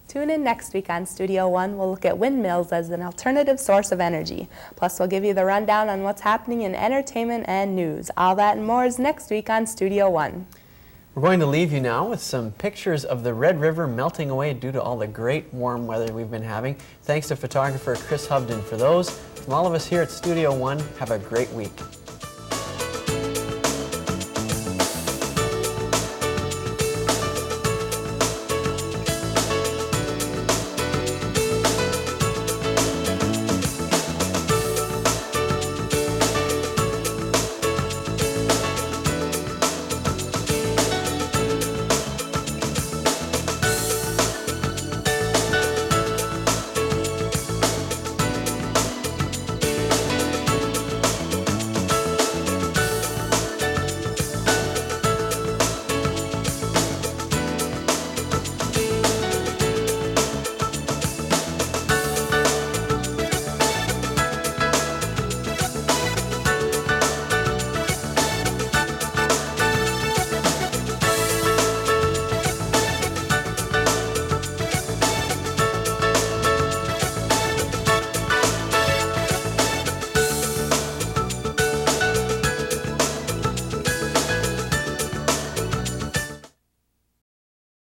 Tune in next week on Studio One. We'll look at windmills as an alternative source of energy. Plus, we'll give you the rundown on what's happening in entertainment and news. All that and more is next week on Studio One. We're going to leave you now with some pictures of the Red River melting away due to all the great warm weather we've been having. Thanks to photographer Chris Hubden for those. From all of us here at Studio One, have a great week.